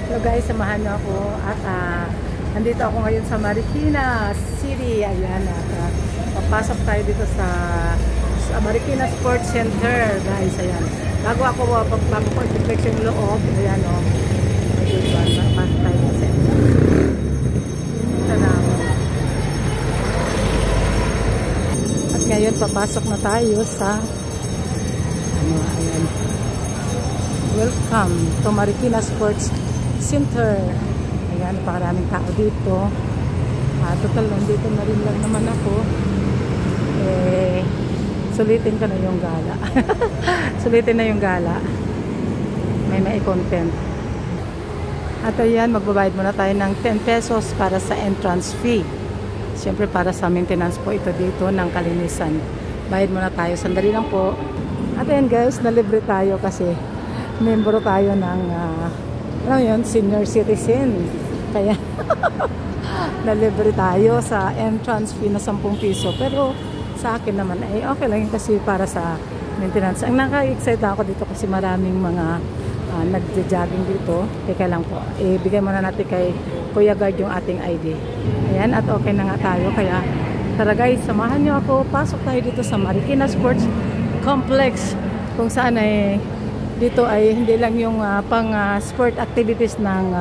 Hello guys, samahan niyo ako at nandito ako ngayon sa Marikina City. Ayan, at papasok tayo dito sa Marikina Sports Center guys. Ayan, bago ko i-flex yung loob, ayan o, papasok tayo sa center. At ngayon papasok na tayo sa ayan. Welcome to Marikina Sports Center. Ayan, napakaraming tao dito. Total, nandito na rin lang naman ako. Sulitin ko na yung gala. Sulitin na yung gala. May content. At ayan, magbabayad muna tayo ng 10 pesos para sa entrance fee. Siyempre para sa maintenance po ito dito ng kalinisan. Bayad muna tayo. Sandali lang po. At ayan guys, nalibre tayo kasi membro tayo ng ano yun, senior citizen. Kaya nalibre tayo sa entrance fee na 10 piso. Pero sa akin naman ay okay lang yun kasi para sa maintenance. Ang naka-excite ako dito kasi maraming mga nagja-jogging dito. Teka lang po, ibigay muna natin kay Kuya Guard yung ating ID. Ayan, at okay na nga tayo. Kaya tara guys, samahan nyo ako. Pasok tayo dito sa Marikina Sports Complex, kung saan ay dito ay hindi lang yung pang sport activities ng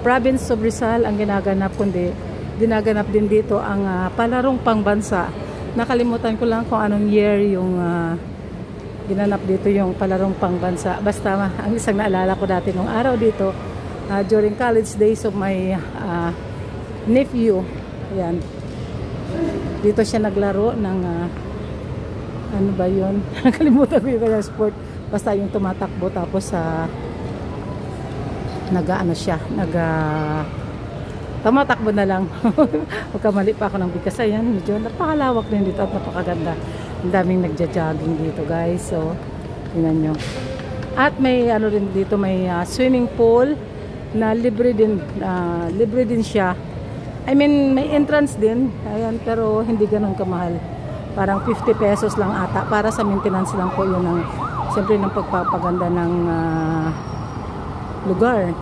province of Rizal ang ginaganap, kundi ginaganap din dito ang palarong pangbansa. Nakalimutan ko lang kung anong year yung ginanap dito yung palarong pangbansa. Basta ang isang naalala ko dati nung araw dito, during college days of my nephew. Ayan. Dito siya naglaro ng ano ba yun? Nakalimutan ko yung sport. Basta yung tumatakbo tapos nag-ano siya, tumatakbo na lang. Magkamali pa ako ng bigkas. Ayan, medyo napakalawak din dito at napakaganda. Ang daming nagja-jogging dito guys. So, tingnan nyo. At may ano rin dito, may swimming pool na libre din siya. I mean, may entrance din. Ayan, pero hindi ganun kamahal. Parang 50 pesos lang ata. Para sa maintenance lang po yun ng siyempre ng pagpapaganda ng lugar,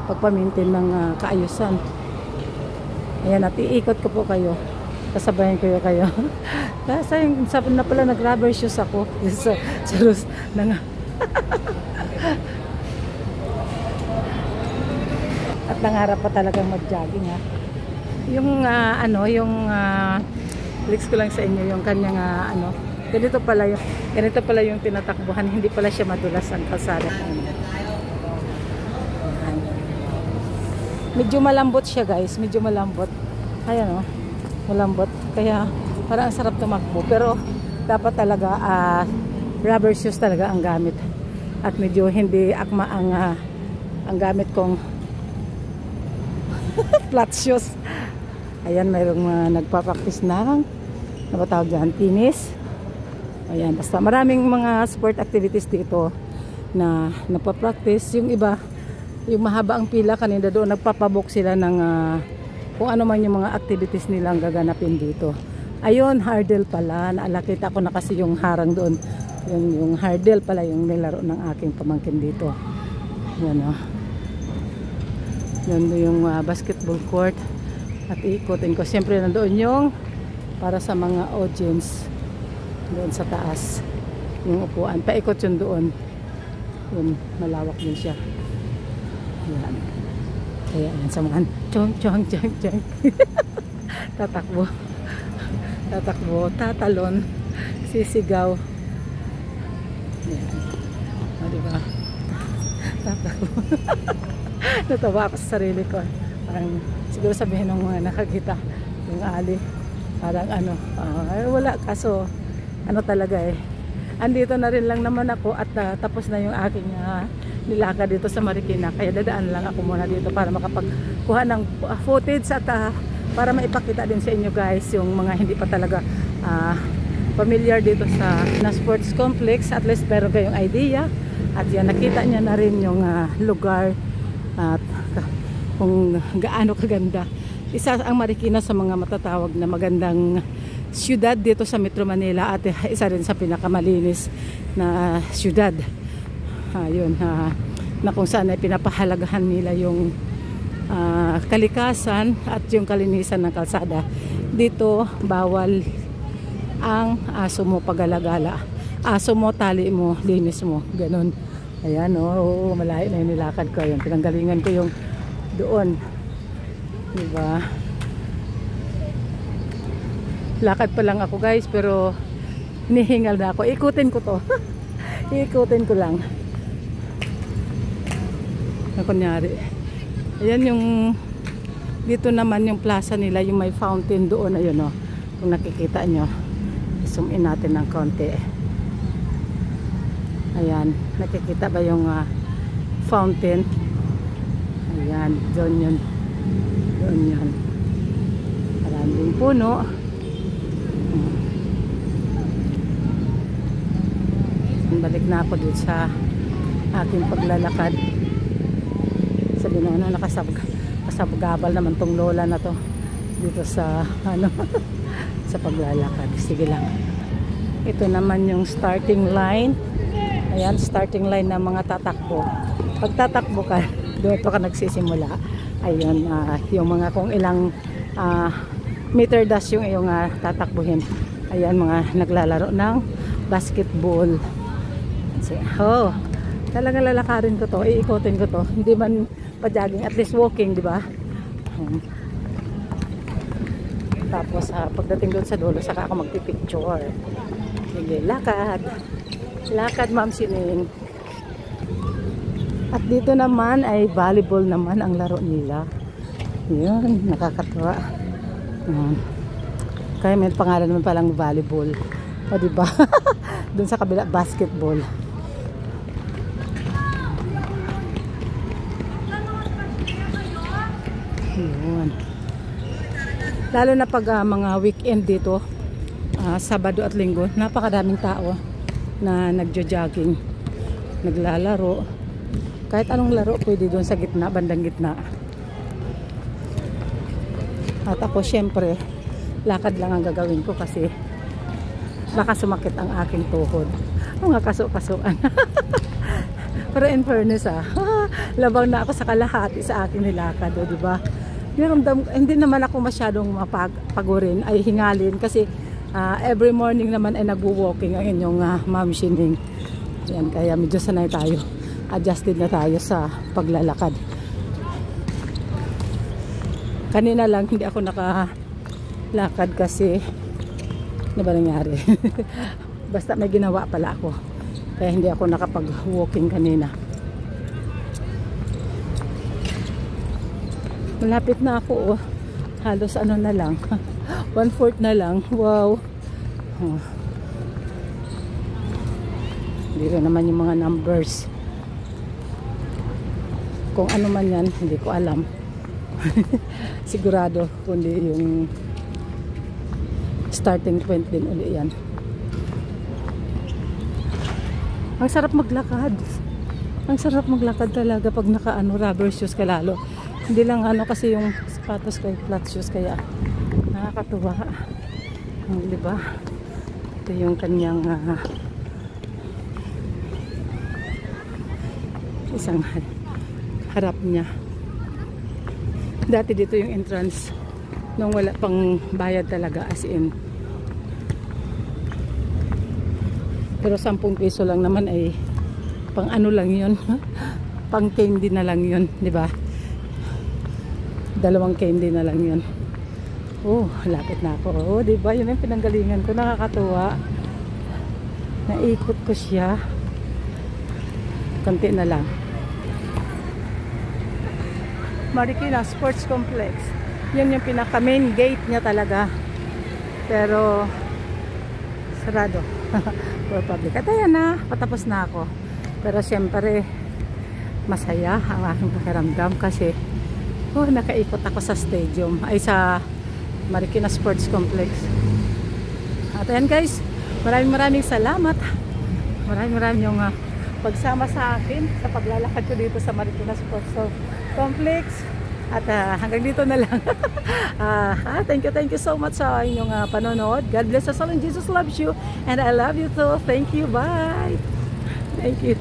pagpamintin ng kaayusan. Ayan, at iikot ko po kayo, kasabayan ko kayo. Sayang, sabi na pala nag-rubber shoes ako sa na at nangarap pa talagang mag-jogging yung flex ko lang sa inyo yung kanyang ganito pala yung tinatakbuhan, hindi pala siya madulas ang kalsada. Medyo malambot siya guys, medyo malambot. Ayan malambot. Kaya parang ang sarap tumakbo. Pero dapat talaga rubber shoes talaga ang gamit. At medyo hindi akma ang gamit kong flat shoes. Ayan, mayroong nagpa-practice na nabatawag dyan, tennis. Ayan, basta maraming mga sport activities dito na nagpa-practice. Yung iba, yung mahaba ang pila kanina doon, nagpapabook sila ng kung ano man yung mga activities nilang gaganapin dito. Ayun, hurdle pala. Naalakita ko na kasi yung harang doon. Yung hurdle pala yung nilaro ng aking pamangkin dito. Yan Yan yung basketball court. At iikutin ko. Siyempre nandoon yung para sa mga audience. Doon sa taas. Yung upuan. Paikot yun doon. Yun, malawak din siya. Ayan. Kaya yan sa mga chong. Tatakbo. Tatalon. Sisigaw. Ayan. Diba? Tatakbo. Natawa ako sa sarili ko. Parang siguro sabihin ng mga nakakita yung ali. Parang wala. Kaso talaga andito na rin lang naman ako at tapos na yung aking nilakad dito sa Marikina, kaya dadaan lang ako muna dito para makapagkuha ng footage at para maipakita din sa inyo guys yung mga hindi pa talaga familiar dito sa sports complex. At least meron kayong idea at yan, nakita niya na rin yung lugar at kung gaano kaganda. Isa ang Marikina sa mga matatawag na magandang siyudad dito sa Metro Manila at isa rin sa pinakamalinis na siyudad. na kung saan ay pinapahalagahan nila yung kalikasan at yung kalinisan ng kalsada. Dito bawal ang aso mo pagalagala. Aso mo, tali mo, linis mo, ganun. Ayan, oh, malayo na yung nilakad ko. Ayan, pinanggalingan ko yung doon, diba? Lakad pa lang ako guys, pero hinihingal na ako. Ikutin ko to. Ikutin ko lang na kunyari. Ayan yung dito naman yung plaza nila, yung may fountain doon. Ayun, kung nakikita nyo, zoom in natin ng konti. Ayan, nakikita ba yung fountain? Ayan, doon yun. Doon yun. Maraming puno. Balik na ako dito sa aking paglalakad. Sabi na nakasabgabal naman tong lola na to dito sa sa paglalakad. Sige lang. Ito naman yung starting line. Ayan, starting line ng mga tatakbo. Pag tatakbo ka, dito ka nagsisimula. Ayun, yung mga kung ilang meter dash yung iyong tatakbuhin. Ayan, mga naglalaro ng basketball. Oh, talagang lalakarin ko to, iikotin ko to. Hindi man pa-jogging, at least walking, di ba? Tapos pagdating doon sa dulo, saka ako magpipicture. Sige, lakad. Lakad, Ma'am Sining. At dito naman ay volleyball naman ang laro nila. Yun, nakakatawa. Kaya may pangalan naman palang volleyball. O, di ba? Doon sa kabila, basketball. Yun. Lalo na pag mga weekend dito, Sabado at Linggo, napakadaming tao na nagjo-jogging, naglalaro. Kahit anong laro pwede doon sa gitna, bandang gitna. At ako syempre, lakad lang ang gagawin ko kasi baka sumakit ang aking tuhod. Mga kaso-kasuan. Pero in fairness labang na ako sa kalahati sa aking nilakad, di ba? Hindi naman ako masyadong mapagurin, ay hingalin kasi every morning naman ay nagwo-walking ang inyong Ma'am Sining. Yan, kaya medyo sanay tayo. Adjusted na tayo sa paglalakad. Kanina lang hindi ako nakalakad kasi ano ba nangyari? Basta may ginawa pala ako. Kaya hindi ako nakapag-walking kanina. Malapit na ako, halos ano na lang. 1/4 na lang. Wow. Dito naman yung mga numbers. Kung ano man yan, hindi ko alam. Sigurado kundi yung starting point din uli yan. Ang sarap maglakad. Ang sarap maglakad talaga pag rubber shoes ka lalo. Hindi lang kasi yung sapatos ko flat shoes, kaya nakakatuwa. Di ba? Ito yung kanyang isang harap niya. Dati dito yung entrance nung wala pang bayad talaga, as in. Pero 10 piso lang naman ay pang ano lang yun. Pang candy na lang yun, di ba? 2 candy na lang yun. Oh, lapit na ako. Oh, di ba? Yun yung pinanggalingan ko. Nakakatuwa. Naikot ko siya. Konti na lang. Marikina Sports Complex. Yun yung pinaka main gate niya talaga. Pero sarado. For public. At ayan na, patapos na ako. Pero siyempre masaya ang aking pakiramdam kasi nakaikot ako sa stadium, ay sa Marikina Sports Complex. At ayan guys, maraming salamat. Maraming yung pagsama sa akin sa paglalakad ko dito sa Marikina Sports Complex. At hanggang dito na lang. Thank you so much sa inyong panonood. God bless us all and Jesus loves you. And I love you too. Thank you. Bye. Thank you.